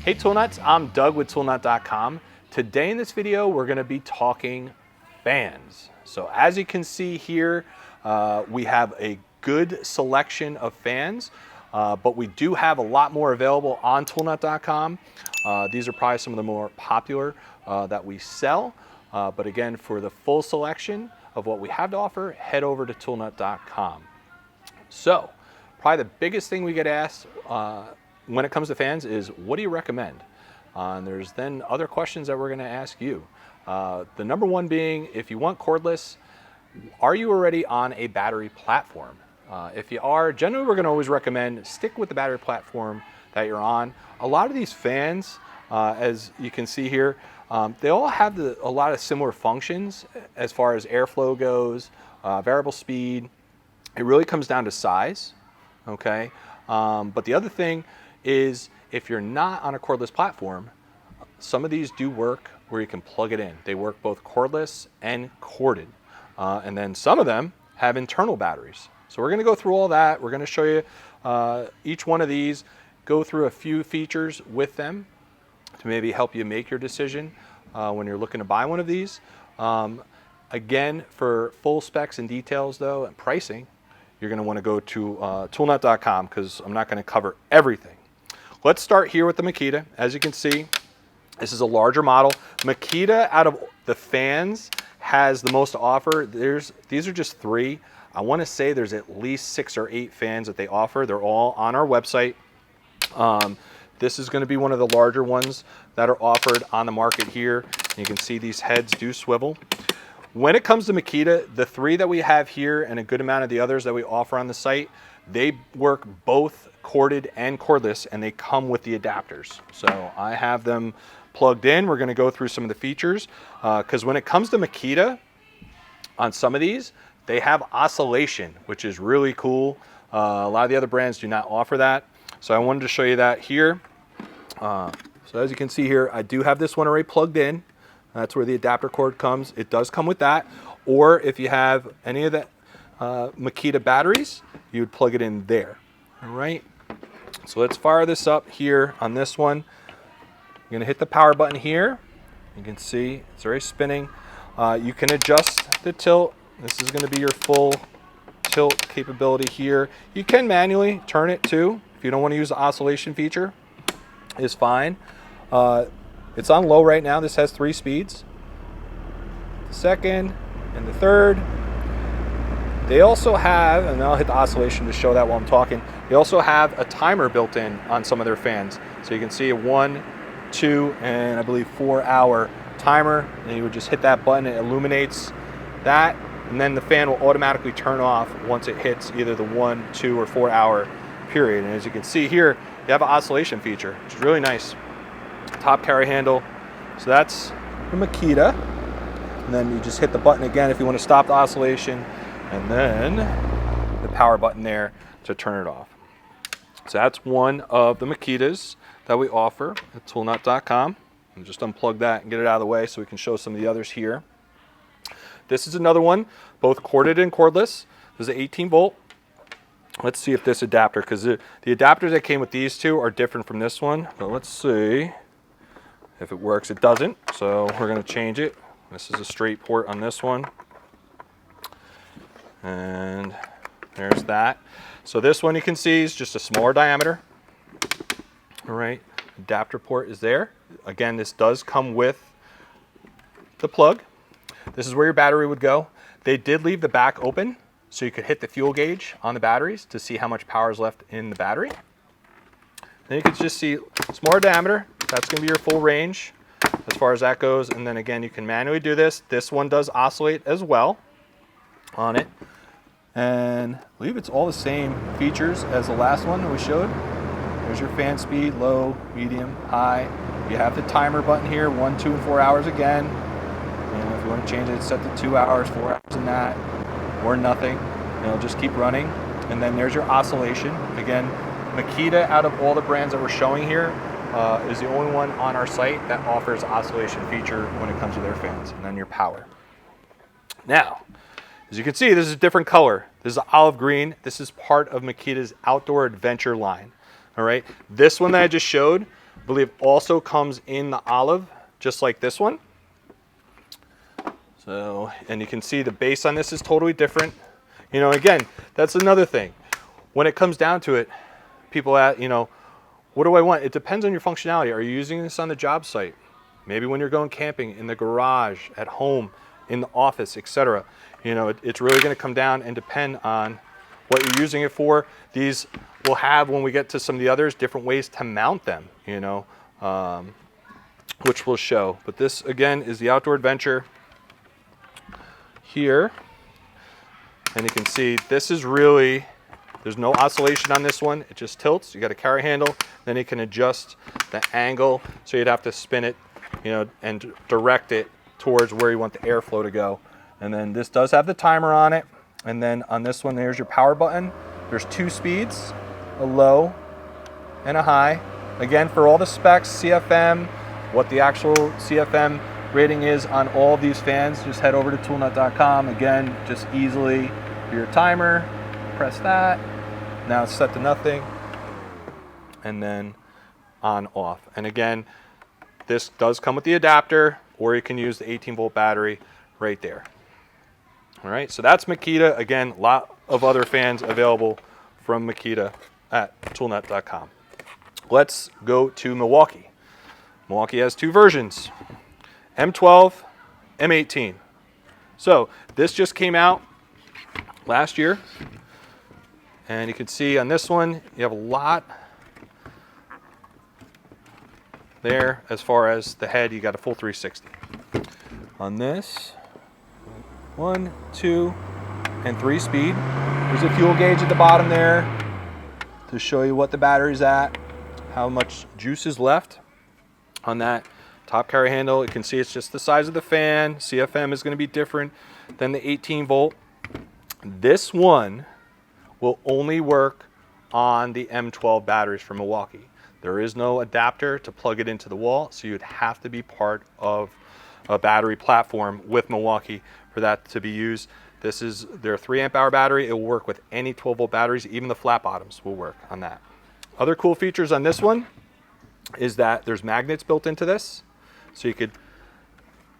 Hey Tool Nuts, I'm Doug with toolnut.com. Today in this video, we're gonna be talking fans. So as you can see here, we have a good selection of fans, but we do have a lot more available on toolnut.com. These are probably some of the more popular that we sell. But again, for the full selection of what we have to offer, head over to toolnut.com. So probably the biggest thing we get asked when it comes to fans is, what do you recommend? And there's then other questions that we're going to ask you. The number one being, if you want cordless, are you already on a battery platform? If you are, generally we're going to always recommend stick with the battery platform that you're on. A lot of these fans, as you can see here, they all have a lot of similar functions as far as airflow goes, variable speed. It really comes down to size, okay? But the other thing is, if you're not on a cordless platform, some of these do work where you can plug it in. They work both cordless and corded. And then some of them have internal batteries. So we're gonna go through all that. We're gonna show you each one of these, go through a few features with them to maybe help you make your decision when you're looking to buy one of these. Again, for full specs and details though, and pricing, you're gonna wanna go to toolnut.com, because I'm not gonna cover everything. Let's start here with the Makita. As you can see, this is a larger model. Makita, out of the fans, has the most to offer. These are just 3. I want to say there's at least 6 or 8 fans that they offer. They're all on our website. This is going to be one of the larger ones that are offered on the market here. You can see these heads do swivel. When it comes to Makita, the 3 that we have here and a good amount of the others that we offer on the site, they work both corded and cordless, and they come with the adapters. So I have them plugged in. We're going to go through some of the features, because when it comes to Makita, on some of these, they have oscillation, which is really cool. A lot of the other brands do not offer that. So I wanted to show you that here. So as you can see here, I do have this one already plugged in. That's where the adapter cord comes. It does come with that. Or if you have any of the Makita batteries, you would plug it in there. All right. So let's fire this up here on this one. You're going to hit the power button here. You can see it's already spinning. You can adjust the tilt. This is going to be your full tilt capability here. You can manually turn it too. If you don't want to use the oscillation feature, is fine. It's on low right now. This has 3 speeds. The second and the third. They also have, and I'll hit the oscillation to show that while I'm talking, they also have a timer built in on some of their fans. So you can see a 1, 2, and I believe 4-hour timer, and you would just hit that button, it illuminates that, and then the fan will automatically turn off once it hits either the 1, 2, or 4-hour period. And as you can see here, you have an oscillation feature, which is really nice. Top carry handle. So that's the Makita. And then you just hit the button again if you want to stop the oscillation, and then the power button there to turn it off. So that's one of the Makitas that we offer at toolnut.com. And just unplug that and get it out of the way so we can show some of the others here. This is another one, both corded and cordless. This is an 18 volt. Let's see if this adapter, because the adapters that came with these 2 are different from this one. But let's see if it works. It doesn't, so we're going to change it. This is a straight port on this one. And there's that. So this one you can see is just a smaller diameter. All right, adapter port is there. Again, this does come with the plug. This is where your battery would go. They did leave the back open, so you could hit the fuel gauge on the batteries to see how much power is left in the battery. Then you can just see smaller diameter. That's going to be your full range as far as that goes. And then again, you can manually do this. This one does oscillate as well on it. And I believe it's all the same features as the last one that we showed. There's your fan speed, low, medium, high. You have the timer button here, 1, 2, and 4 hours again. And if you want to change it, set to 2 hours, 4 hours in that, or nothing. And it'll just keep running. And then there's your oscillation. Again, Makita, out of all the brands that we're showing here, is the only one on our site that offers oscillation feature when it comes to their fans. And then your power. Now, as you can see, this is a different color. This is olive green. This is part of Makita's outdoor adventure line. All right. This one that I just showed believe also comes in the olive, just like this one. So, and you can see the base on this is totally different. You know, again, that's another thing. When it comes down to it, people ask, you know, what do I want? It depends on your functionality. Are you using this on the job site? Maybe when you're going camping, in the garage, at home, in the office, etc. You know, it's really going to come down and depend on what you're using it for. These will have, when we get to some of the others, different ways to mount them, you know, which we'll show. But this, again, is the Outdoor Adventure here. And you can see this is really, there's no oscillation on this one. It just tilts. You got a carry handle. Then you can adjust the angle. So you'd have to spin it, you know, and direct it towards where you want the airflow to go. And then this does have the timer on it. And then on this one, there's your power button. There's 2 speeds, a low and a high. Again, for all the specs, CFM, what the actual CFM rating is on all of these fans, just head over to toolnut.com. Again, just easily your timer, press that. Now it's set to nothing. And then on off. And again, this does come with the adapter, or you can use the 18-volt battery right there. All right, so that's Makita. Again, a lot of other fans available from Makita at toolnut.com. Let's go to Milwaukee. Milwaukee has 2 versions, M12, M18. So this just came out last year. And you can see on this one, you have a lot there. As far as the head, you got a full 360. On this, 1, 2, and 3 speed. There's a fuel gauge at the bottom there to show you what the battery's at, how much juice is left on that top carry handle. You can see it's just the size of the fan. CFM is going to be different than the 18 volt. This one will only work on the M12 batteries from Milwaukee. There is no adapter to plug it into the wall, so you'd have to be part of a battery platform with Milwaukee for that to be used. This is their 3 amp hour battery. It will work with any 12 volt batteries. Even the flat bottoms will work on that. Other cool features on this one is that there's magnets built into this, so you could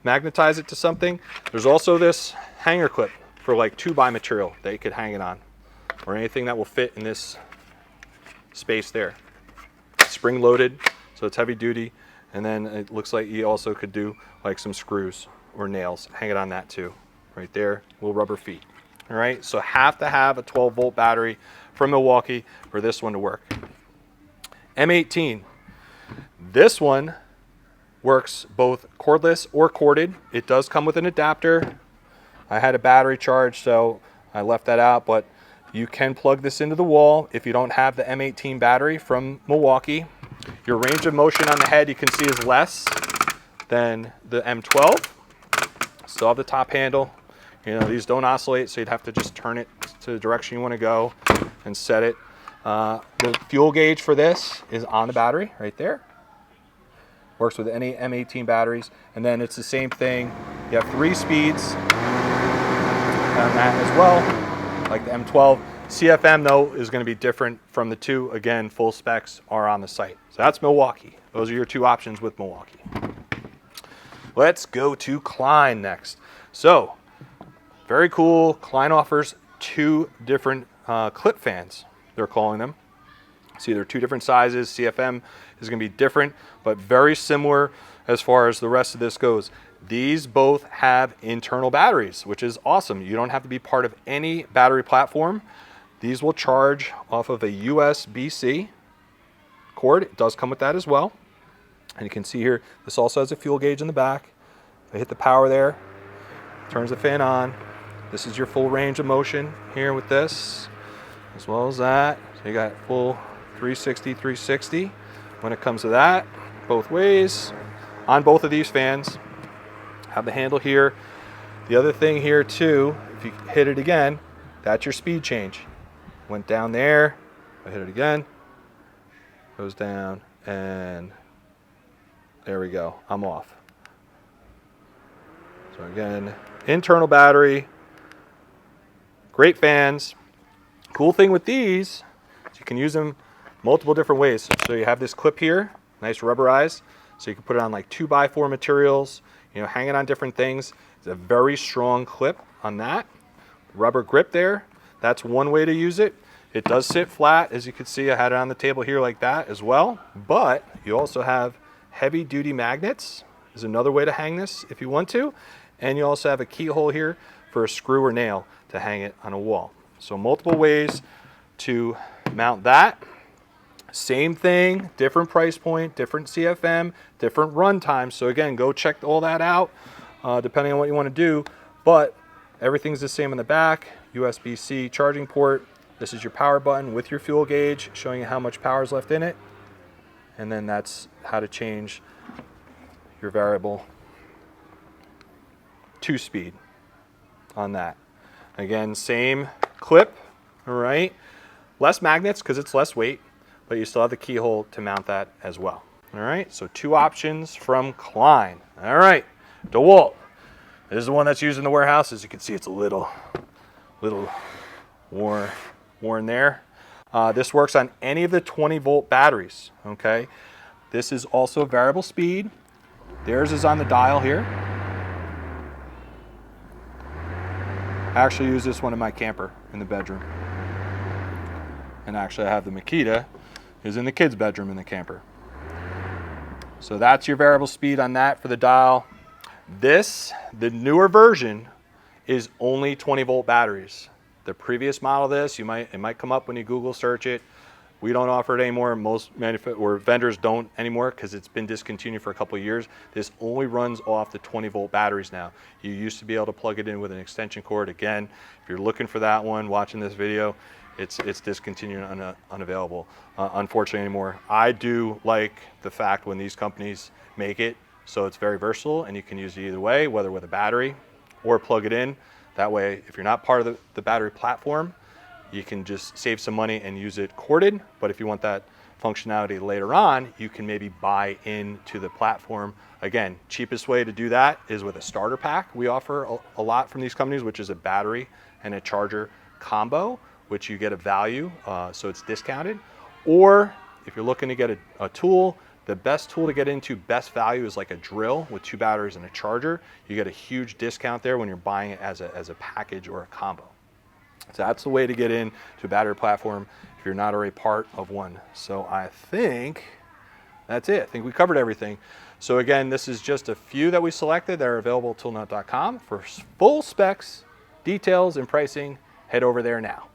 magnetize it to something. There's also this hanger clip for like 2x material that you could hang it on, or anything that will fit in this space there. Spring loaded, so it's heavy duty. And then it looks like you also could do like some screws or nails, hang it on that too. Right there, little rubber feet. All right, so have to have a 12 volt battery from Milwaukee for this one to work. M18, this one works both cordless or corded. It does come with an adapter. I had a battery charge, so I left that out, but you can plug this into the wall if you don't have the M18 battery from Milwaukee. Your range of motion on the head, you can see, is less than the M12. Still have the top handle. You know, these don't oscillate, so you'd have to just turn it to the direction you want to go and set it. The fuel gauge for this is on the battery right there. Works with any M18 batteries. And then it's the same thing. You have 3 speeds on that as well, like the M12. CFM, though, is going to be different from the 2. Again, full specs are on the site. So that's Milwaukee. Those are your 2 options with Milwaukee. Let's go to Klein next. So, very cool. Klein offers 2 different clip fans, they're calling them. See, they're 2 different sizes. CFM is going to be different, but very similar as far as the rest of this goes. These both have internal batteries, which is awesome. You don't have to be part of any battery platform. These will charge off of a USB-C cord. It does come with that as well. And you can see here, this also has a fuel gauge in the back. I hit the power there, turns the fan on. This is your full range of motion here with this, as well as that. So you got full 360, 360 when it comes to that, both ways. On both of these fans, have the handle here. The other thing here too, if you hit it again, that's your speed change. Went down there, I hit it again, goes down, and there we go, I'm off. So again, internal battery, great fans. Cool thing with these is you can use them multiple different ways. So you have this clip here nice rubberized. So you can put it on like 2x4 materials, you know, hang it on different things. It's a very strong clip on that. Rubber grip there. That's one way to use it. It does sit flat. As you can see, I had it on the table here like that as well. But you also have heavy duty magnets is another way to hang this if you want to. And you also have a keyhole here for a screw or nail to hang it on a wall. So multiple ways to mount that. Same thing, different price point, different CFM, different run time. So again, go check all that out depending on what you want to do. But everything's the same in the back. USB-C charging port. This is your power button with your fuel gauge showing you how much power is left in it. And then that's how to change your variable 2-speed on that. Again, same clip, all right? Less magnets because it's less weight, but you still have the keyhole to mount that as well. All right, so 2 options from Klein. All right, DeWalt. This is the one that's used in the warehouse. As you can see, it's a little worn there. This works on any of the 20-volt batteries, okay? This is also variable speed. Theirs is on the dial here. I actually use this one in my camper in the bedroom. And actually I have the Makita is in the kids' bedroom in the camper. So that's your variable speed on that for the dial. This, the newer version, is only 20-volt batteries. The previous model of this, it might come up when you Google search it. We don't offer it anymore. Most vendors don't anymore because it's been discontinued for a couple of years. This only runs off the 20-volt batteries now. You used to be able to plug it in with an extension cord. Again, if you're looking for that one, watching this video, it's discontinued and unavailable, unfortunately, anymore. I do like the fact when these companies make it so it's very versatile and you can use it either way, whether with a battery or plug it in. That way, if you're not part of the battery platform, you can just save some money and use it corded. But if you want that functionality later on, you can maybe buy into the platform. Again, cheapest way to do that is with a starter pack. We offer a lot from these companies, which is a battery and a charger combo, which you get a value, so it's discounted. Or if you're looking to get a tool, the best tool to get into best value is like a drill with 2 batteries and a charger. You get a huge discount there when you're buying it as a package or a combo. So that's the way to get into a battery platform if you're not already part of one. So I think that's it. I think we covered everything. So again, this is just a few that we selected that are available at toolnut.com. For full specs, details, and pricing, head over there now.